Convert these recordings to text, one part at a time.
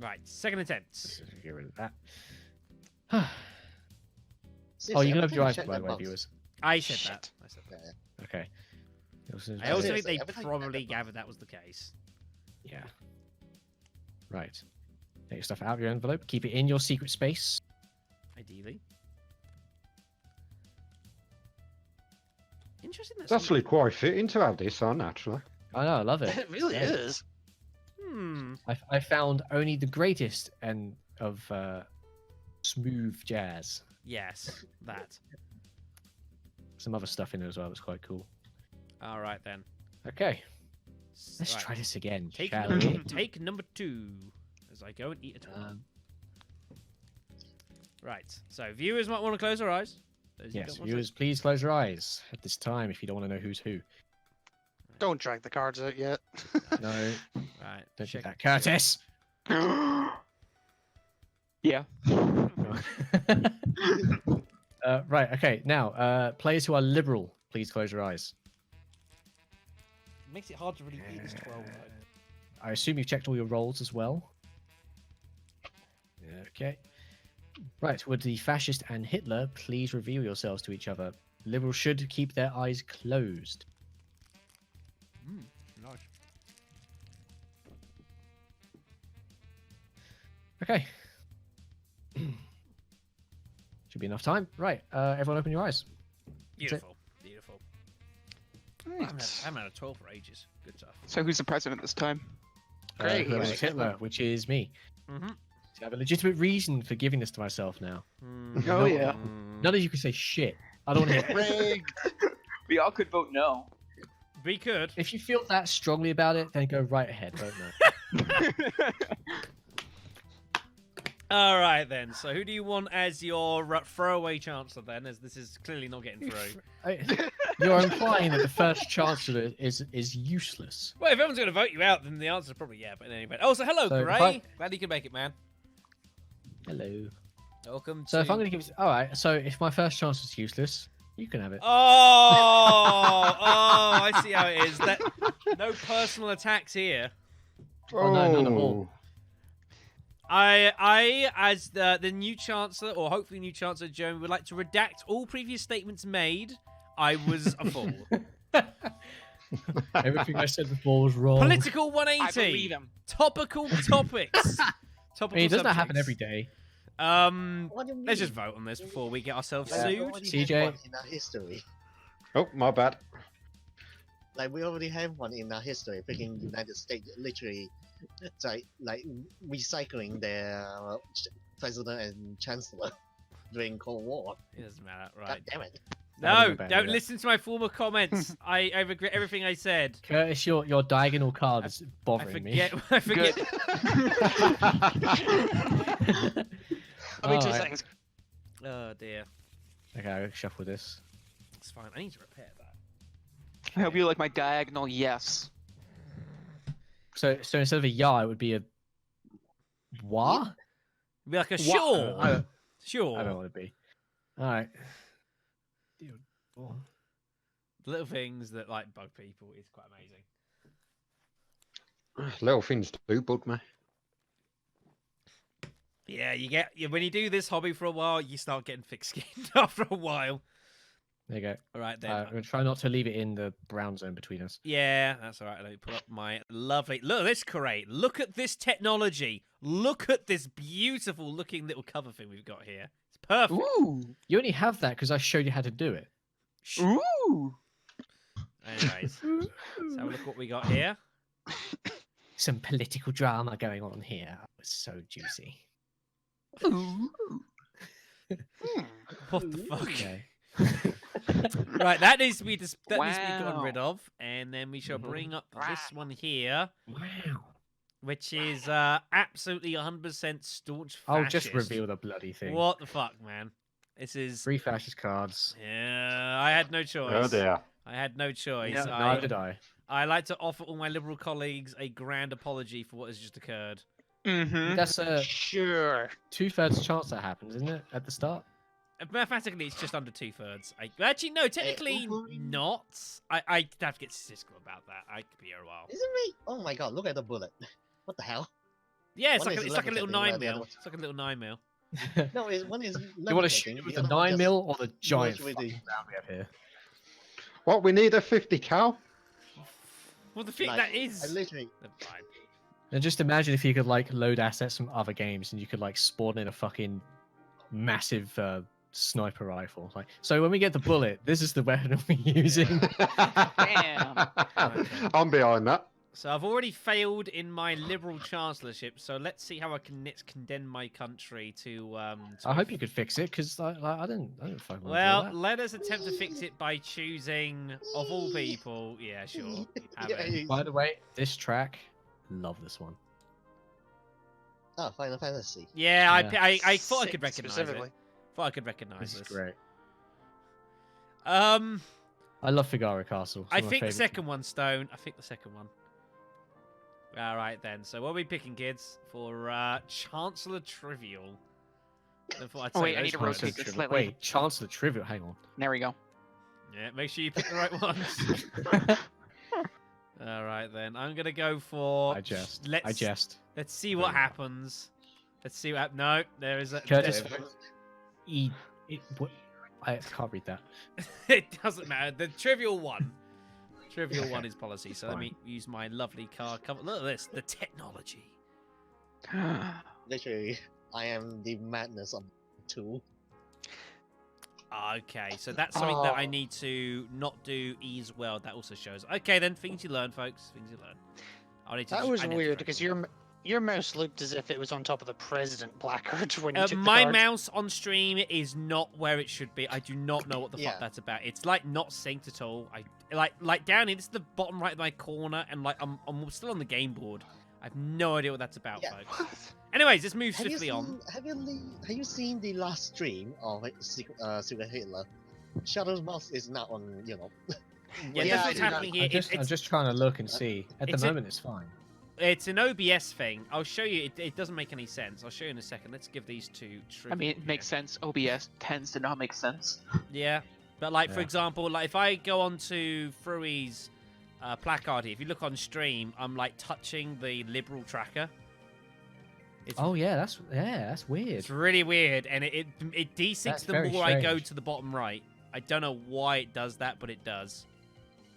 Right, second attempt. Let's get rid of that. Seriously, Oh, you can every open your time eyes, check by that the way, box. viewers. I said Shit. that. I said that. Yeah. Okay. I also Seriously, think they every time you check probably that box. gathered that was the case. Yeah. Right. Take your stuff out of your envelope. Keep it in your secret space. Ideally. Interesting. It's actually quite fitting to have this on, actually. I know, I love it. It really Yeah. is. I found only the greatest and of smooth jazz. Yes, that. Some other stuff in there as well that's quite cool. All right then. Okay, let's Right. try this again, Take shall number, we? take number 2 as I go and eat a tomato. Right. So viewers might want to close their eyes. Those who Yes, don't want viewers, please close your eyes at this time if you don't want to know who's who. Don't drag the cards out yet. No, to. Right. don't do check- that, Curtis. Yeah. Right, okay. Now, players who are liberal, please close your eyes. Makes it hard to really eat this 12. I assume you've checked all your rolls as well. Okay. Right, would the fascist and Hitler please reveal yourselves to each other? Liberals should keep their eyes closed. Nice. Okay. Should be enough time. Right, everyone open your eyes. Beautiful. Beautiful. I haven't had a 12 for ages. Good stuff. So who's the president this time? Great. Whoever's Right. Hitler, which is me. Mm-hmm. So I have a legitimate reason for giving this to myself now. Oh yeah. None of you can say shit. I don't want to hear it. Rigged. We all could vote no. We could. If you feel that strongly about it, then go right ahead. Vote no. All right then. So who do you want as your throwaway chancellor then? As this is clearly not getting through. You're implying that the first chancellor is useless. Well, if everyone's going to vote you out, then the answer is probably yeah. But anyway. Oh, so hello, So if Gray. I- Glad you can make it, man. Hello. Welcome. So to... if I'm going to give, all right. So if my first chancellor's useless, you can have it. Oh, I see how it is. That no personal attacks here. Oh, no, none at all. I, as the new chancellor, or hopefully new chancellor Joan, would like to redact all previous statements made. I was a fool. Everything I said before was wrong. Political I 180. believe him. Topical topics. I Topical mean, it doesn't happen subjects. every day. What do you mean? Let's just vote on this before we get ourselves Like, we sued. already CJ? had one in our history. Oh, my bad. Like we already have one in our history. Freaking United States, literally, it's like recycling their president and chancellor during Cold War. It doesn't matter, God right? damn it! No, about don't that. listen to my former comments. I regret everything I said. Curtis, your diagonal card is I bothering me. forget. I forget. I'll be 2 Alright. seconds. Oh dear. Okay, I'll shuffle this. It's fine. I need to repair that. I hope you like my diagonal yes. So instead of a ya, it would be a wah? Be like a I sure. don't, Sure. I don't want to be. All right. Little things that like bug people is quite amazing. Little things do bug me. Yeah, when you do this hobby for a while, you start getting thick-skinned after a while. There you go. All right then. I'm going to try not to leave it in the brown zone between us. Yeah, that's all right. Let me pull up my lovely. Look at this, Corey. Look at this technology. Look at this beautiful looking little cover thing we've got here. It's perfect. Ooh. You only have that because I showed you how to do it. Ooh. Anyways, let's have a look what we got here. Some political drama going on here. Oh, it's so juicy. Ooh. What the fuck? Okay. Right, that needs to be needs to be gotten Wow. rid of, and then we shall bring up this one here, Wow. which is absolutely 100% staunch fascist. I'll just reveal the bloody thing. What the fuck, man? This is 3 fascist cards. yeah. I had no choice. Oh dear. I had no choice. Yeah, Neither did I. I like to offer all my liberal colleagues a grand apology for what has just occurred. Mm-hmm. That's a Sure. 2/3 chance that happens, isn't it? At the start? Mathematically, it's just under 2/3. Actually, no, technically not. I'd have to get statistical about that. I could be here a while. Isn't me? Oh my god! Look at the bullet. What the hell? Yeah, it's One like is it's like a little levitating, while 9 the other mil. one- It's like a little 9 mil. No, one is You want to shoot levitating, it with the the other one 9 just mil or the giant merge with fucking the- round we have here? What, we need a 50 cal? Well, the thing Like, that I is. literally. Never mind. And just imagine if you could like load assets from other games and you could like spawn in a fucking massive sniper rifle. Like, so when we get the bullet, this is the weapon we're using. Damn. I'm behind that. So I've already failed in my liberal chancellorship. So let's see how I can next condemn my country to. I hope you could fix it because I don't fucking wanna do Well, that. let us attempt to fix it by choosing, of all people. Yeah, sure. Have Yeah, it. you- By the way, this track, love this one. Oh, Final Fantasy. Yeah, Yeah. I thought I could Six recognize specifically. it. Thought I could recognize This this. is great. I I love Figaro Castle. It's one of my think the favourite- second one, Stone. I think the second one. All right then. So what are we picking, kids, for Chancellor Trivial? I thought I'd Oh, say wait, I those need to ones. rotate this Trivial. slightly. Wait, Chancellor Trivial. Hang on. There we go. Yeah, make sure you pick the right ones. All right then. I'm gonna go for. I jest. Let's I jest. let's see what There you go. happens. Let's see what. No, there is a. Curtis. there- What? I can't read that. it doesn't matter. The trivial one. Trivial one is policy. So let Fine. me use my lovely card cover. Look at this. The technology. Literally, I am the madness of two. Okay, so that's something that I Oh. need to not do ease well. That also shows. Okay, then things you learn, folks. Things you learn. I need to That just was identify weird because them. your mouse looked as if it was on top of the president placard when you took the My card. mouse on stream is not where it should be. I do not know what the Yeah. fuck that's about. It's like not synced at all. I like down here. This is the bottom right of my corner, and like I'm still on the game board. I have no idea what that's about, Yeah. folks. Anyways, let's move Have you swiftly on. have you seen the last stream of Secret Hitler? Shadow's mouse is not on. Yeah, Yeah, that's what's I do happening that. here. I'm just trying to look and see. At it's the a- moment, it's fine. It's an OBS thing. I'll show you. It doesn't make any sense. I'll show you in a second. Let's give these two. I mean, it makes sense. OBS tends to not make sense. Yeah, but like for Yeah. example, like if I go onto Frui's placard here, if you look on stream, I'm like touching the liberal tracker. It's, Oh yeah, that's weird. it's really weird, and it desyncs That's the very more I go strange. to the bottom right. I don't know why it does that, but it does.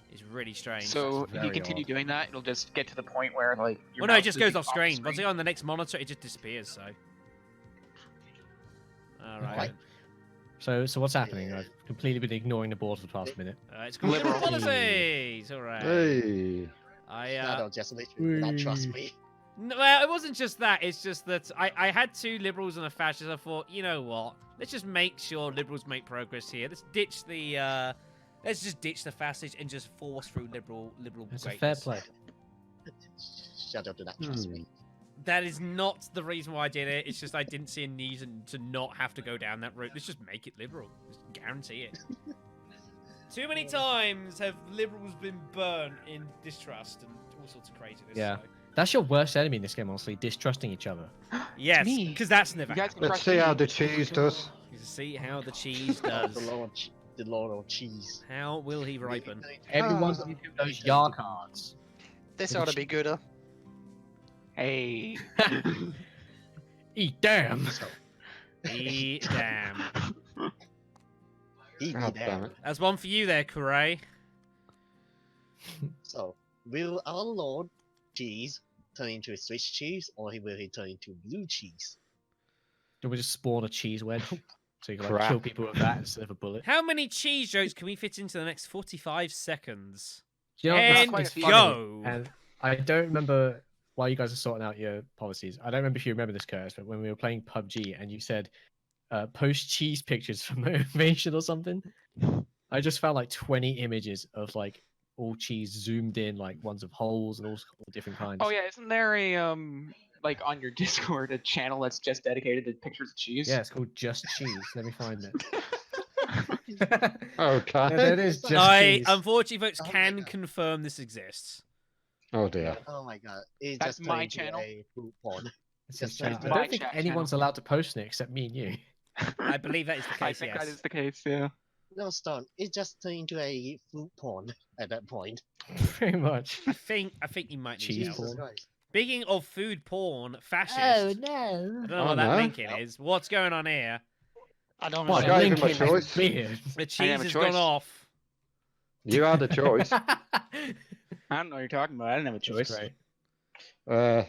It's really strange. So if you very continue odd. doing that, it'll just get to the point where like. your well, no, it mouse just is goes off off screen. Once I go on the next monitor, it just disappears. So. All right. Okay. So what's happening? I've completely been ignoring the board for the past minute. It's called liberal Liberal. policies. All right. Hey. I Shadow just literally not trust me. No, well, it wasn't just that. It's just that I had two liberals and a fascist. I thought, you know what? Let's just make sure liberals make progress here. Let's ditch the let's just ditch the fascist and just force through liberal It's a greatness. fair play. Shadow do not trust me. That is not the reason why I did it. It's just I didn't see a need to not have to go down that route. Let's just make it liberal. Just guarantee it. Too many times have liberals been burnt in distrust and all sorts of craziness. Yeah. so- That's your worst enemy in this game, honestly. Distrusting each other. Yes, me. because that's never You guys happened. can Let's trust see me. how the cheese does. You see how the cheese Oh, does. the Lord of Cheese. How will he ripen? Everyone's Ah. using those Yar cards. This ought to be good. Hey. Eat damn. E damn. He God be damn there. it. That's one for you there, Kuray. So, will our Lord Cheese turn into a Swiss cheese, or will he turn into blue cheese? Do we just spawn a cheese wedge? So you can like, Crap. kill people with that instead of a bullet. How many cheese jokes can we fit into the next 45 seconds? Do you know, And it's funny, go. And I don't remember why you guys are sorting out your policies. I don't remember if you remember this, Curtis, but when we were playing PUBG and you said post cheese pictures for motivation or something, I just found like 20 images of like all cheese zoomed in, like ones of holes and all different kinds. Oh yeah, isn't there a like on your Discord a channel that's just dedicated to pictures of cheese? Yeah, it's called Just Cheese. Let me find it. Okay. No, it is Just I Cheese. unfortunately, folks, Oh my can God. confirm this exists. Oh dear. Oh my god, it That's just turned my into channel. a food porn. It's his Just channel. like I my don't think chat anyone's channel. allowed to post it except me and you. I believe that is the I case. think Yes. that is the case. Yeah. No, Stone, it just turned into a food porn at that point. Pretty much. I think you might need Cheese help. porn. Jesus Christ. Speaking of food porn, fascist. Oh no! I don't know Oh, what that no. Lincoln is. What's going on here? I don't know. What? I gave him a Lincoln choice. is weird. The I cheese have a has choice. gone off. You had a choice. I don't know what you're talking about. I didn't have a choice. That's great.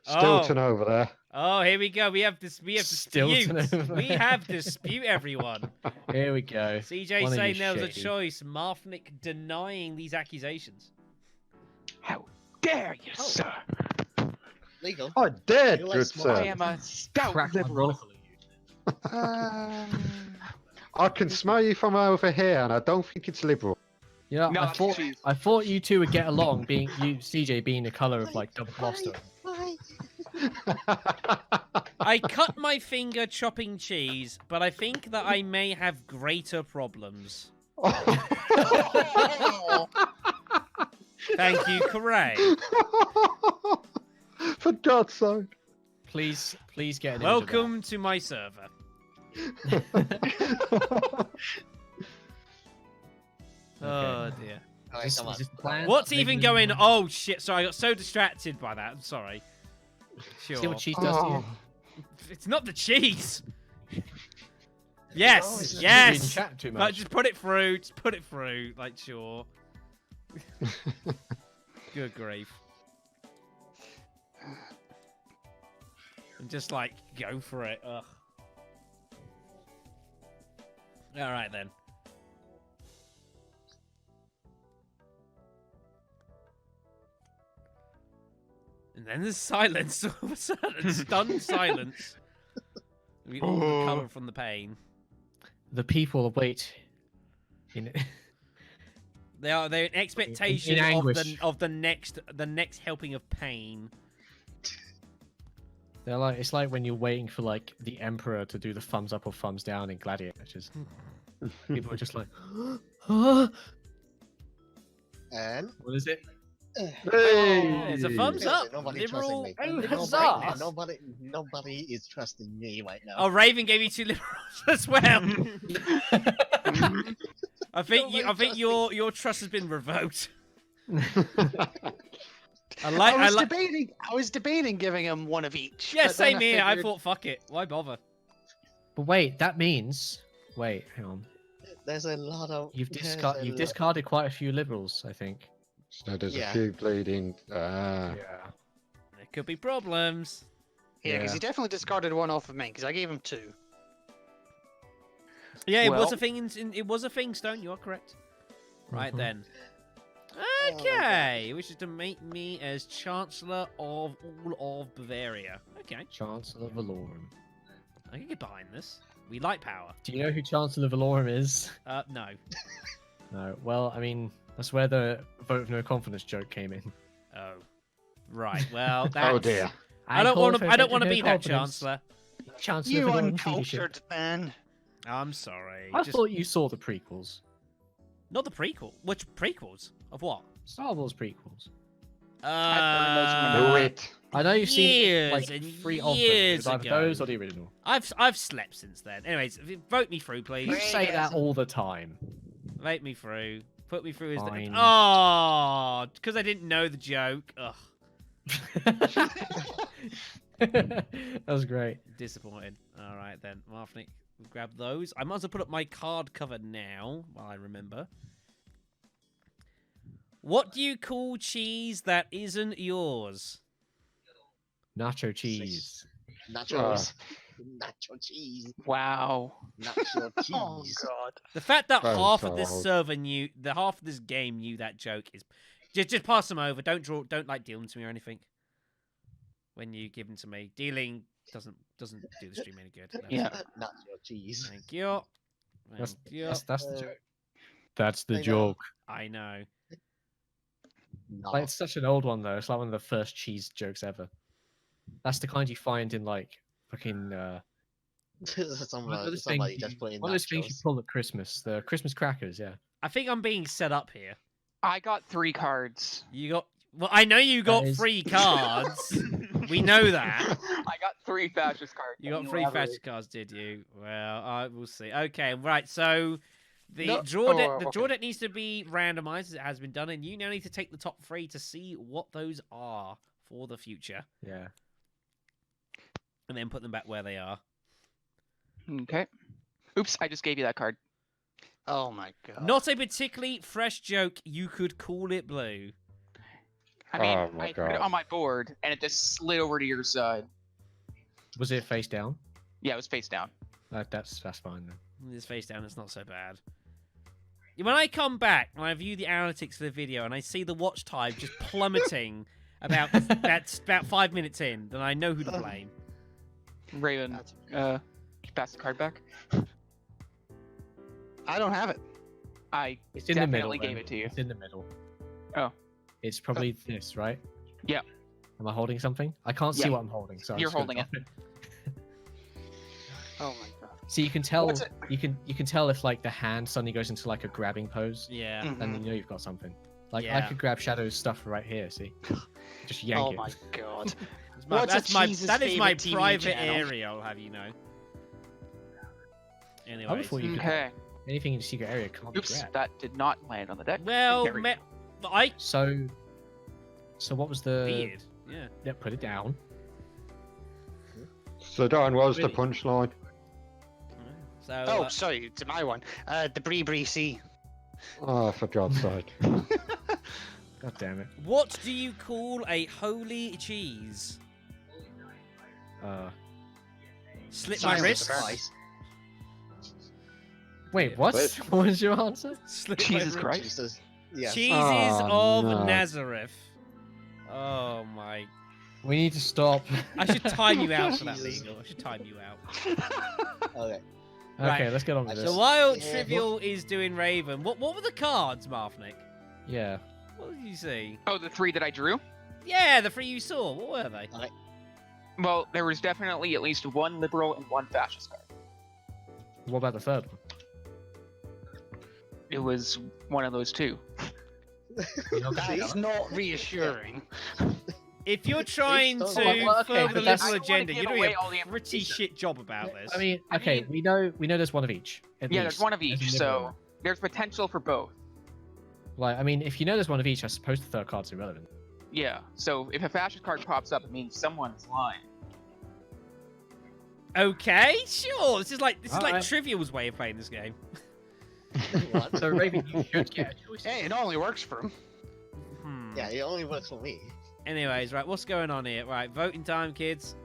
Stilton over there. Oh, here we go. We have this. We have Stilton dispute. over We there. have dispute, everyone. Here we go. CJ One of saying you there was a shady. choice. Marfnik denying these accusations. How dare you, Oh. sir? Legal. I did, You like good small- I sir. am a stout Crack my liberal. broccoli, you. I can smell you from over here, and I don't think it's liberal. Yeah, No, I it's thought cheese. you two would get along, being you CJ being the color of like double Gloucester. Why? I cut my finger chopping cheese, but I think that I may have greater problems. Thank you, Corray. For God's sake. Please get an image of that. Welcome to my server. Oh dear. Alright, Is come on. this the plan? What's Maybe even we- going? Oh shit! Sorry, I got so distracted by that. I'm sorry. See Sure. what cheese does to you? Oh, It's not the cheese. Oh, Yes, it's just Reading yes. chat too Like, much. just put it through. Just put it through. Like, sure. Good grief. And just like go for it. Ugh. All right then. And then there's silence. All of a sudden, stunned silence. We all recover from the pain. The people await. In They're in expectation of anguish. the next helping of pain. They're like it's like when you're waiting for like the emperor to do the thumbs up or thumbs down in gladiator matches. People are just like, huh? And What is it? Hey! It's a thumbs Seriously, up. nobody Liberal. trusting me. Oh, liberal huzzah! greatness. Nobody is trusting me right now. Oh, Raven gave you 2 liberals as well. I think your trust has been revoked. I was debating giving him one of each. Yeah, but then same here. I figured- thought, fuck it. Why bother? But wait, that means wait, hang on. There's a lot of. You've there's discarded a you've lot- discarded quite a few liberals, I think. So there's Yeah. a few bleeding. Yeah. There could be problems. Yeah, because Yeah. he definitely discarded one off of me because I gave him 2. Yeah, it was Well- a thing. It was a thing, Stone. You are correct. Right Mhm. then. my Okay, he wishes to make me as Chancellor of all of Bavaria. Okay, Chancellor Valorum. I can get behind this. We like power. Do you know who Chancellor Valorum is? No. No. Well, I mean, that's where the vote of no confidence joke came in. Oh, right. Well, that's... Oh dear. I don't call want for to. I don't vote want of to no be that confidence. Chancellor. Chancellor You Valorum leadership. uncultured man. I'm sorry. I Just thought you saw the prequels. not the prequel. Which prequels of what? Star Wars prequels. Do Uh, it. I know you've seen years like and 3 of them. years It's either ago. those or the original. I've slept since then. Anyways, vote me through, You please. say that all the time. Vote me through. Put me through as the... Fine. Oh, because I didn't know the joke. Ugh, That was great. disappointed. All right then, Marfnik, grab those. I might as well put up my card cover now while I remember. What do you call cheese that isn't yours? Nacho cheese. Nachos. Nacho cheese. Wow. Nacho Oh cheese. god. The fact that Very half of this cold. server knew, the half of this game knew that joke is, just pass them over. Don't like deal them to me or anything. When you give them to me, dealing doesn't do the stream any good. No. Yeah. Nacho cheese. Thank you. That's, Thank you. that's the Uh, joke. That's I the know. joke. I know. No. Like, it's such an old one though. It's like one of the first cheese jokes ever. That's the kind you find in like fucking somebody just put in one of those things you nachos. pull at Christmas. The Christmas crackers, yeah. I think I'm being set up here. I got 3 cards. You got. Well, I know you got is- 3 cards. We know that. I got 3 fascist cards. You got Can 3 elaborate? fascist cards, did you? Well, I will see. Okay, right. So the No- draw deck, oh, the okay. draw deck needs to be randomized as it has been done, and you now need to take the top 3 to see what those are for the future, Yeah. and then put them back where they are. Okay. Oops, I just gave you that card. Oh my god. Not a particularly fresh joke. You could call it blue. I mean, Oh my I put it God. on my board, and it just slid over to your side. Was it face down? Yeah, it was face down. That's fine then. This face down is not so bad. When I come back and I view the analytics of the video and I see the watch time just plummeting that's about 5 minutes in, then I know who to blame. Raven, That's- can you pass the card back? I don't have it. I It's in the middle. definitely gave then. it to you. It's in the middle. Oh. It's probably this, right? Yeah. Am I holding something? I can't see Yeah. what I'm holding, so I'm You're just gonna holding it. drop Oh my god. See, you can tell. What's it? You can tell if like the hand suddenly goes into like a grabbing pose, Yeah. Mhm. then you know you've got something. Like I Yeah. could grab Shadow's stuff right here. See, just yank Oh it. my god. That is my favourite TV private channel? area, I'll have you know. Anyway. thought you could- Okay. Anything in the secret area can't Oops, be grabbed. that did not land on the deck. Well, There we go. I So what was the? beard. Yeah. Yeah, put it down. So Darren, what was the Really? punchline? So. Oh, sorry, it's my one. The Bree Sea. Oh, for God's sake. God damn it. What do you call a holy cheese? Slip my Silence wrist. suffice. Wait, what? Wait. What was your answer? Slip my Jesus wrist. Christ. Jesus. Yes. Cheeses Oh, of no. Nazareth. Oh my! We need to stop. I should time you out for that, Jesus. Legal. I should time you out. Okay. Okay, Right. let's get on with So this. So while Yeah, Trivial is doing Raven, what were the cards, Marfnick? Yeah. What did you see? Oh, the 3 that I drew? Yeah, the 3 you saw. What were they? Well, there was definitely at least one liberal and one fascist card. What about the third one? It was one of those two. That's not reassuring. If you're trying to Well, okay, further the but that's- liberal I don't wanna agenda, give you're doing away all the a pretty information. shit job about this. I mean, I okay, mean- we know there's one of each. At Yeah, least, there's one of as each, a so liberal. there's potential for both. Like, I mean, if you know there's one of each, I suppose the third card's irrelevant. Yeah, so if a fascist card pops up, it means someone's lying. Okay, sure. This is like Alright. Trivial's way of playing this game. What? So Raven, you should get a choice. Hey, it only works for him. Hmm. Yeah, it only works for me. Anyways, right, what's going on here? Right, voting time, kids.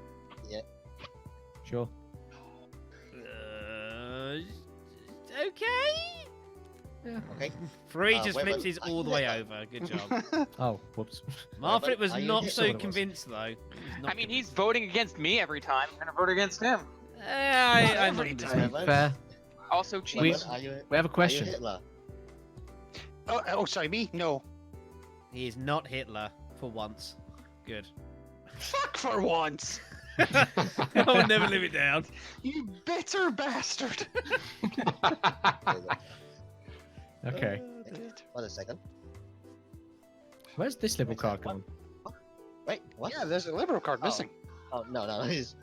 Sure. Okay. Okay. Free Uh, just wait, flips wait, his all the way over. Good job. Oh, whoops. Marfrit was are you not here? so Sort of was. convinced though. I mean, he's voting against me every time. I'm gonna vote against him. I'm every not time. convinced. Fair. Also, Wait, cheese. are you, We have a are you question. Hitler? Oh, sorry, me? No. He is not Hitler for once. Good. Fuck for once! I will never live it down. You bitter bastard! Okay. Wait a second. Where's this liberal card gone? Wait, what? Yeah, there's a liberal card Oh. missing. Oh, no, it's...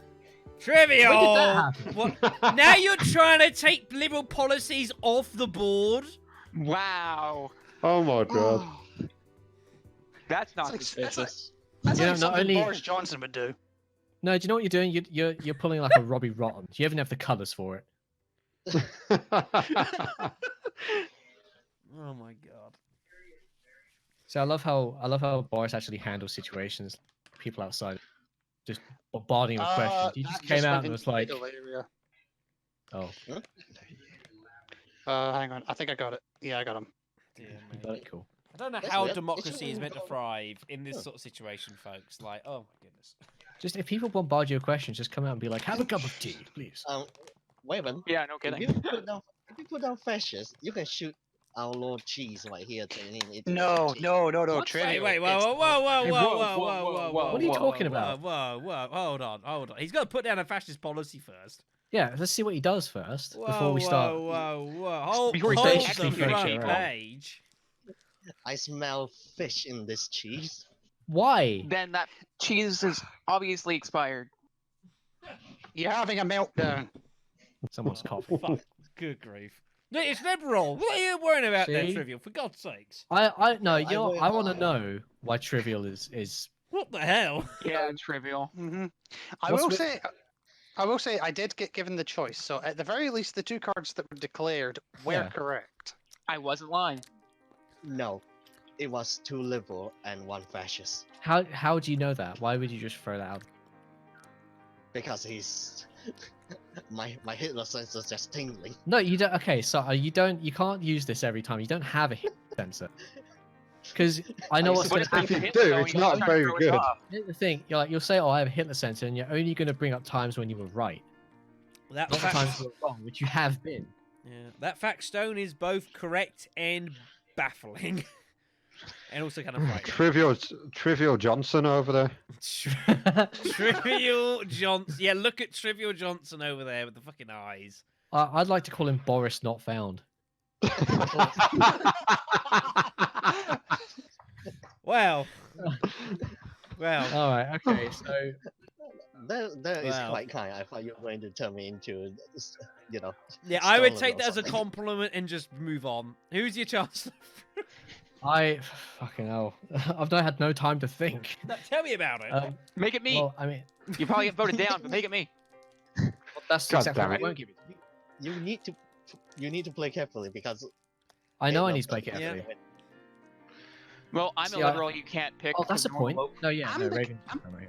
Trivial. When did that happen? What? Now you're trying to take liberal policies off the board. Wow. Oh my God. Oh, That's not That's like- suspicious. that's You know, like not something only- Boris Johnson would do. No, do you know what you're doing? You're pulling like a Robbie Rotten. You even have the colours for it. Oh my god. So I love how Boris actually handles situations. People outside just bombarding him with questions. He just that came out went and was into like, middle area. "Oh, Hang on, I think I got it. Yeah, I got him. Dear you me. got it, cool." I don't know That's how weird. democracy It's is meant to all- thrive in this Huh. sort of situation, folks. Like, oh my goodness. Just if people bombard you with questions, just come out and be like, "Have a cup of tea, please." Raven, Yeah, no if kidding. you put down fascists, you can shoot our Lord Cheese right here. No, no, Wait, trivial. wait, whoa, whoa, whoa, whoa, Hey, whoa, whoa, whoa, whoa, whoa, whoa, whoa, whoa. What are you whoa, talking whoa, about? Whoa, whoa, hold on. He's got to put down a fascist policy first. Yeah, let's see what he does first Whoa, before we start. whoa. Hold, Before he hold starts the actually front fixing it, right? page. I smell fish in this cheese. Why? Then that cheese is obviously expired. You're having a meltdown. Someone's coughing. Fuck. Good grief. No, it's liberal. What are you worrying about there, See? Trivial? For God's sakes. I no, you know, will- I want to know why Trivial is What the hell? Yeah, trivial. Hmm What's with- I will say, I did get given the choice. So at the very least, the two cards that were declared were Yeah. correct. I wasn't lying. No, it was 2 liberal and 1 fascist. How do you know that? Why would you just throw that out? Because he's my Hitler sense is just tingling. No, you don't. Okay, so you can't use this every time. You don't have a hit sensor. Because I know what's What going if to you happen. do, it's not very good. Here's the thing, you'll say, "Oh, I have a Hitler sensor," and you're only going to bring up times when you were right, That not the fact, times you were wrong, which you have been. yeah, that fact stone is both correct and baffling, and also kind of frightening. Trivial Johnson over there. Trivial Johnson. Yeah, look at Trivial Johnson over there with the fucking eyes. I'd like to call him Boris Not Found. Wow. Well, All right, okay, so That is Wow. quite kind. I thought you were going to turn me into, you know. yeah, I would stolen take or that as a something. compliment and just move on. Who's your chancellor? fucking hell, I've not had no time to think. No, tell me about it. Make it me. Well, I mean, You probably get voted down, but make it me. that's God exactly damn what I it. won't give it. You need to play carefully because I know I Hitler need to play doesn't carefully. win. Well, I'm See, a liberal. You can't pick. Oh, that's a the normal point. vote. No, yeah, I'm no, the- Raven. I'm- Right.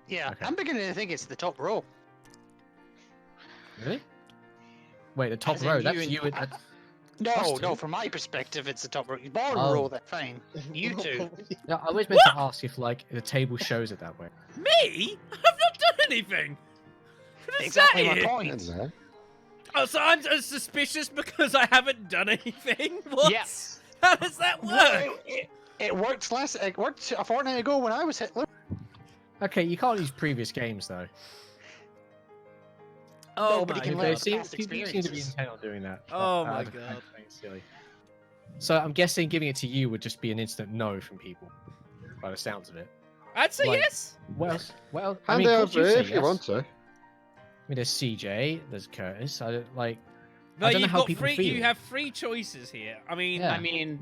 Yeah, Okay. I'm beginning to think it's the top row. Really? Wait, the top As in row. you That's and- you. Us No, two? no, from my perspective, it's the top row. Bottom Oh. row, that's fine. You two. Yeah, I always meant to ask if like the table shows it that way. Me? I've not done anything. What is Exactly that my here? point. Oh, so I'm suspicious because I haven't done anything? What? Yes. How does that work? Well, it worked It worked a fortnight ago when I was Hitler. Okay, you can't use previous games though. Oh No, but my he can god. learn They seem, past people seem to be experiences. intent on doing that. Oh but, my I God. think it's silly. So I'm guessing giving it to you would just be an instant no from people, by the sounds of it. I'd say Like- yes. Well, I Hand mean, it of course over you'd say if you yes. want to. I mean, there's CJ, there's Curtis. I don't like. No, I don't know you've how got people three. feel. You have 3 choices here. I mean, Yeah. I mean,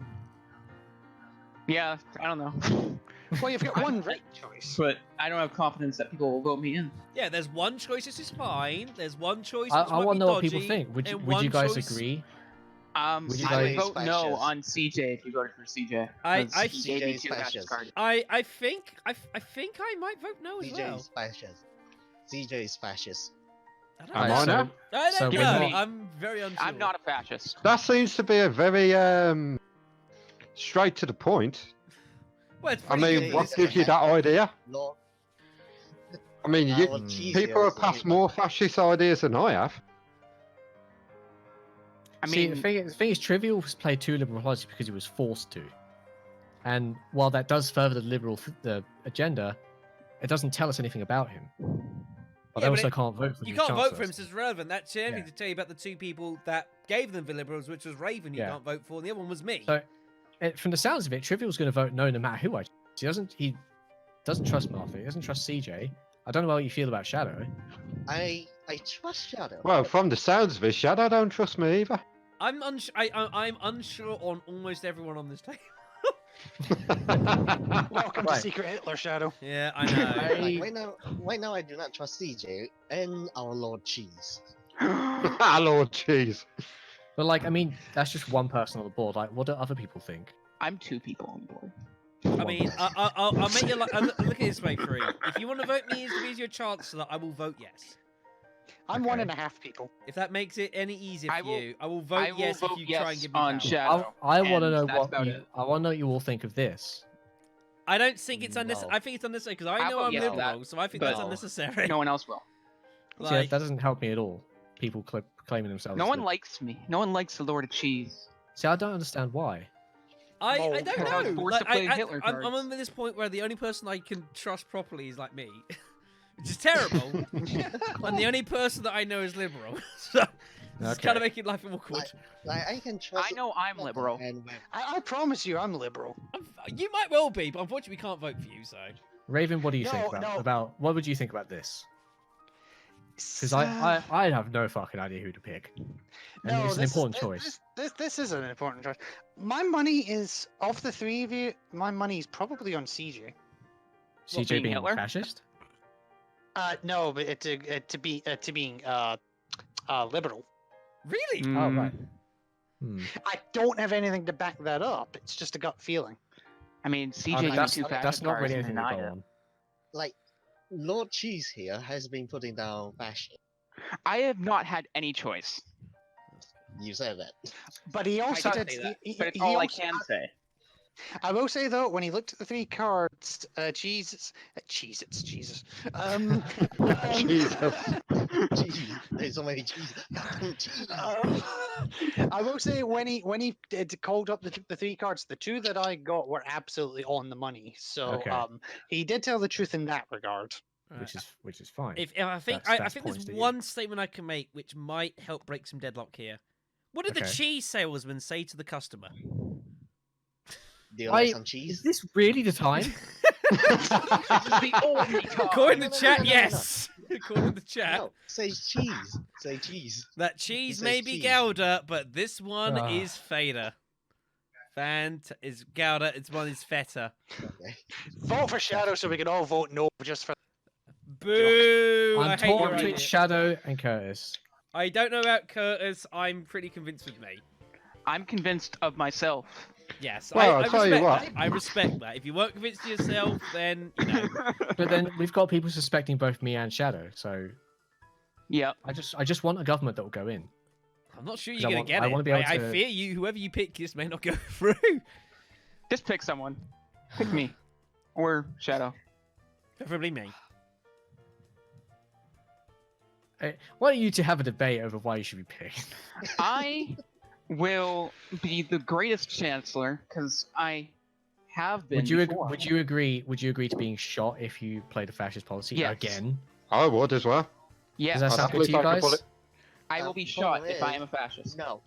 yeah, I don't know. Well, you've got one right choice. But I don't have confidence that people will vote me in. yeah. There's one choice which is fine. There's one choice which I might want be to know what dodgy, people think. Would you and Would you one guys choice- agree? Would you I guys- would vote no Fascist. on CJ if you voted for CJ. I- 'cause I- he gave me CJ 2 fascist. fascist cards. I think I might vote no as CJ well. is fascist. CJ is fascist. I don't Am know. I now? I So don't we're know. not- I'm very unsure. I'm not a fascist. That seems to be a very straight to the point. Well, it's I pretty mean, good. what gives you that idea? Law. I mean, Well, Mm. cheese people here have is passed really- more fascist ideas than I have. I See, mean, the thing is, Trivial was played 2 liberal policies because he was forced to. And while that does further the liberal the agenda, it doesn't tell us anything about him. But Yeah, I but also it- can't vote for You these can't vote for him, chancellors. so it's relevant. That's the only Yeah. thing to tell you about the 2 people that gave them the Liberals, which was Raven. You Yeah. can't vote for, and the other one was me. So, from the sounds of it, Trivial's going to vote no matter who I choose. He doesn't trust Martha. He doesn't trust CJ. I don't know how you feel about Shadow. I trust Shadow. Well, from the sounds of it, Shadow don't trust me either. I'm unsure on almost everyone on this table. Welcome to Right. Secret Hitler Shadow. Yeah, I know. Like, right now, I do not trust CJ and our Lord Cheese. Ah, Lord cheese. But like, I mean, that's just one person on the board. Like, what do other people think? I'm 2 people on board. I mean, I'll make you like. Look at this way, Free. If you want to vote me as to be your chancellor, I will vote yes. I'm Okay. 1.5 people. If that makes it any easier I for will- you, I will vote I will yes vote if you yes try and give me on power. Shadow. I want to and know that's what about you, it. I want to know what you all think of this. I don't think it's unnecessary. No. I think it's unnecessary because I I'll know vote I'm yes to liberal, that, so I think but- that's unnecessary. No one else will. See, Like, that doesn't help me at all. People claiming themselves. No as one liberal. likes me. No one likes the Lord of Cheese. See, I don't understand why. I Oh, don't because I was know. forced Like, to play Hitler I'm cards. on this point where the only person I can trust properly is like me, which is terrible. And the only person that I know is liberal, so it's Okay. kind of making life awkward. Like, I can trust. I know I'm liberal. And I promise you, I'm liberal. You might well be, but unfortunately, we can't vote for you. So Raven, what do you think No, no. about what would you think about this? Because I have no fucking idea who to pick. And it's an important choice. This is an important choice. My money is, of the 3 of you, my money is probably on CJ. CJ being being Hitler? fascist? No, but to being liberal. Really? Oh, right. Mm, I don't have anything to back that up. It's just a gut feeling. I mean, CJ I mean, got that's, two that's fascist not cars really and anything to denied go it. on. Like, Lord Cheese here has been putting down fashion. I have not had any choice. You said that. But he also I did. did say that, he- but it's he all I also- can say. I will say though, when he looked at the 3 cards, Jesus. Jesus. Cheese. There's so many cheese. Goddamn cheese. I will say when he did called up the 3 cards, the 2 that I got were absolutely on the money. So Okay. he did tell the truth in that regard. Which is fine. If I think That's- I that's think points there's to you. one statement I can make which might help break some deadlock here. What did the Okay. cheese salesman say to the customer? Do you I- like some Is cheese? this really the time? The only time. According to no, no, chat, no, no, no. yes. According to chat, No, say cheese. Say cheese. that cheese says may be cheese. Gouda, but this one Ah. is Fader. Is Gouda? It's one is Feta. Okay. Vote for Shadow so we can all vote no just for. Boo! I I'm hate your torn idea. between Shadow and Curtis. I don't know about Curtis. I'm pretty convinced with me. I'm convinced of myself. Yes, Well, I I'll tell you respect what. that. I respect that. If you weren't convinced of yourself, then you know. But then we've got people suspecting both me and Shadow, so Yep. I just want a government that will go in. I'm not sure 'Cause you're I gonna want- get I it. wanna be able I to- fear you. Whoever you pick, this may not go through. Just pick someone. Pick me. Or Shadow. Preferably me. Why don't you two have a debate over why you should be picked? I will be the greatest chancellor because I have been. before. Would you agree to being shot if you played a fascist policy Yes. again? I would as well. Yeah, Does that I'd sound good to you happily take a guys? bullet. I will be problem shot if I is- am a fascist. No,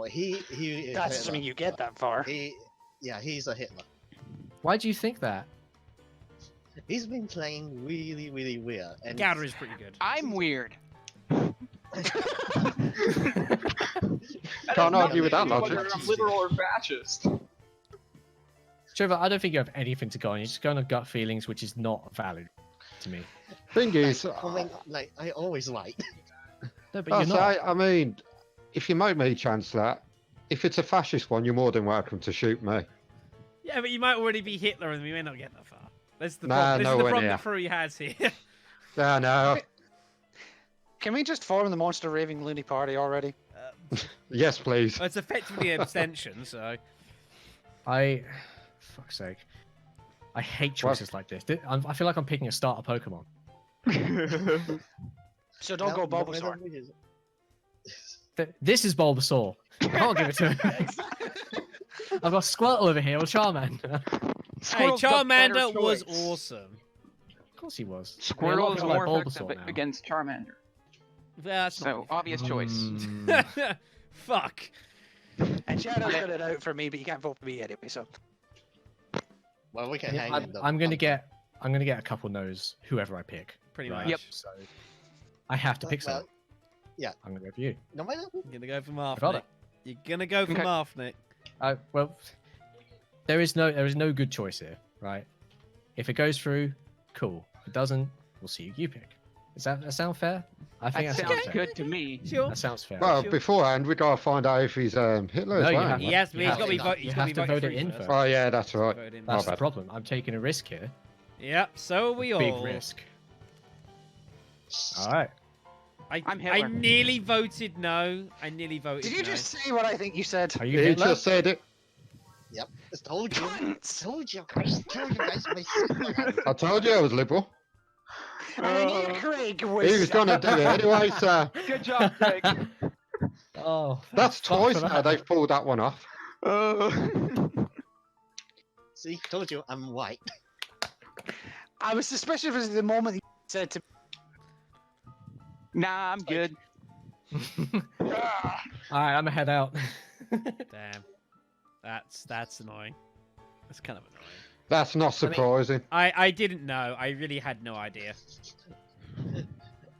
he That's Hitler. assuming you get that far. He's a Hitler. Why do you think that? He's been playing really, really weird. And Gouda is pretty good. I'm weird. Can't argue with that Whether logic. I'm liberal or fascist. Trevor, I don't think you have anything to go on. You're just going on gut feelings, which is not valid to me. Thing is, I always like. No, but I'll you're not. say, I mean, if you make me chancellor, if it's a fascist one, you're more than welcome to shoot me. Yeah, but you might already be Hitler, and we may not get that far. That's the Nah, problem. This is the nowhere problem near. that Furry has here. Yeah, no. Can we just form the Monster Raving Loony Party already? Yes, please. It's effectively an abstention, so. Fuck's sake. I hate choices like this. I feel like I'm picking a starter Pokemon. So don't go Bulbasaur. This is Bulbasaur. I can't give it to him. I've got Squirtle over here or Charmander. Hey, Squirrel's the better Charmander was choice. awesome. Of course he was. Squirtle is more Bulbasaur effective now. against Charmander. That's So, not. obvious choice. Mm, Fuck. And Shadow's got it out for me, but you can't vote for me anyway. So Well, we can yeah, hang. I'm gonna get a couple no's whoever I pick. Pretty right? much. Yep. So I have to pick Well, someone. yeah. I'm gonna go for you. No matter who. You're gonna go for got Marthnik. it. You're gonna go for Okay. Marthnik. Well, there is no good choice here, right? If it goes through, cool. If it doesn't, we'll see who you pick. Does that sound fair? I think That that sounds fair. good to me. Sure. That sounds fair. Well, Sure. beforehand, we gotta find out if he's Hitler No, as you well. have- He has. You He's have got to be to- voted. you He's got to have be to voted vote it through in first. first. Oh yeah, that's right. Voted in. That's my the bad. problem. I'm taking a risk here. Yep. So are we all. Big risk. All right. I I'm Hitler. nearly voted no. I nearly voted. did you no. just say what I think you said? Are you He Hitler? just said it. Yep. I told you. Told you. I told you guys. I told you I was liberal. And I knew Craig was. He was gonna do it anyway, so Good job, Craig. Oh, that's thank fuck twice for now that. they've pulled that one off. See, told you I'm white. I was suspicious of the moment you said to Nah, I'm good. All right, I'm gonna head out. Damn. That's annoying. That's kind of annoying. That's not surprising. I didn't know. I really had no idea.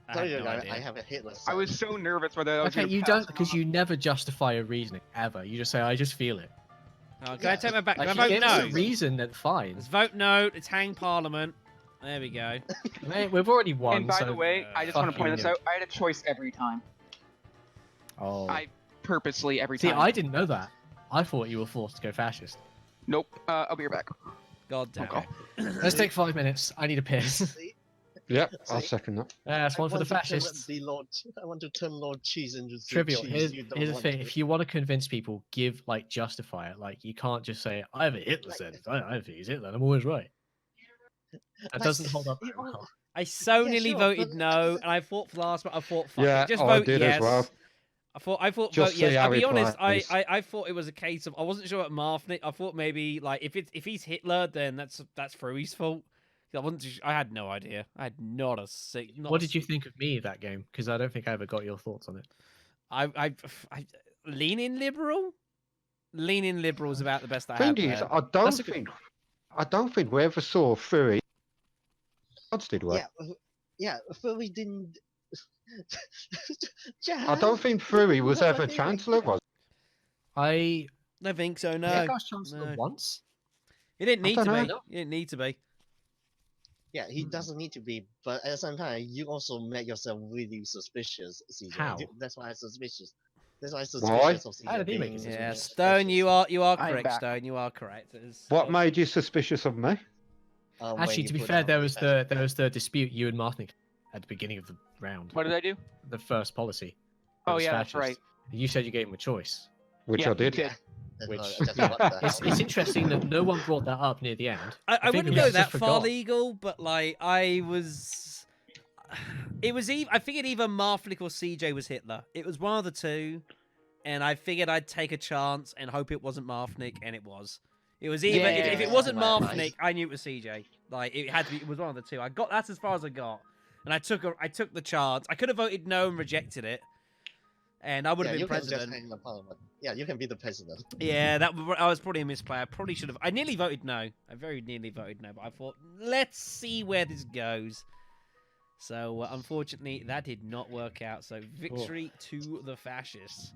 I Told had you no I idea. have a Hitler. I son. was so nervous whether that was Okay, gonna you pass don't or because not. you never justify a reasoning ever. You just say, "I just feel it." Oh, can I take my back? Can Like, I you vote give us no? a reason that fine. Let's vote no. Let's hang Parliament. There we go. Mate, we've already won. And by so... the way, I just want fuck to point you, this Nick. out. I had a choice every time. Oh. I purposely every See, time. I didn't know that. I thought you were forced to go fascist. Nope. I'll be right back. God damn Okay. it. Let's take 5 minutes. I need a piss. See? Yeah, I'll See? second that. That's one for the want to turn fascists. the Lord, I want to turn Lord Cheese into the Trivial. cheese. Here's, you don't here's the want thing: to. if you want to convince people, justify it. Like you can't just say, "I've Hitler said it. I think he's Hitler. And I'm always right." That Like, doesn't hold up you very all- well. I so Yeah, nearly sure, voted but- no, and I fought for last, but I thought fuck Yeah, it. Just I vote did yes. as well. I thought Just vote yes. see I'll how be he honest. plays. I thought it was a case of I wasn't sure about Marfnik. I thought maybe like if he's Hitler, then that's Frui's fault. I wasn't. I had no idea. I had not a sick. What did you think of me that game? Because I don't think I ever got your thoughts on it. I lean in liberal. Lean in liberal is about the best I Thing have. is, there. I don't think we ever saw Fury. Odds did we? Yeah, Furry didn't. I don't think Fury was ever Chancellor, was I don't think so. No, think I was Chancellor no. once. He didn't I need to don't be. know. He didn't need to be. Yeah, he doesn't need to be, but at the same time, you also made yourself really suspicious, CJ. How? That's why I'm suspicious. That's why I'm Why? suspicious of CJ. How did he make being it Yeah, suspicious? Stone, you are I'm correct. back. Stone, you are correct. What made you suspicious of me? When Actually, you to be put fair, out there the was the dispute you and Marthnik at the beginning of the round. What did I do? The first policy. It Oh was yeah, that's fascist. right. You said you gave him a choice. Which Yeah, I did. you did. That's Which just what the it's hell. interesting that no one brought that up near the end. I think wouldn't we go just that far forgot. legal, but like I was. It was I figured either Marflik or CJ was Hitler. It was one of the two, and I figured I'd take a chance and hope it wasn't Marfnik, and it was. It was either if it Yeah. wasn't Right, Marfnik, right. I knew it was CJ. Like it had to be. It was one of the two. I got that's as far as I got, and I took the chance. I could have voted no and rejected it, and I would have you been can just president. hang the parliament. Yeah, you can be the president. Yeah, I was probably a misplay. I probably should have. I nearly voted no. I very nearly voted no, but I thought let's see where this goes. So unfortunately, that did not work out. So victory to the fascists.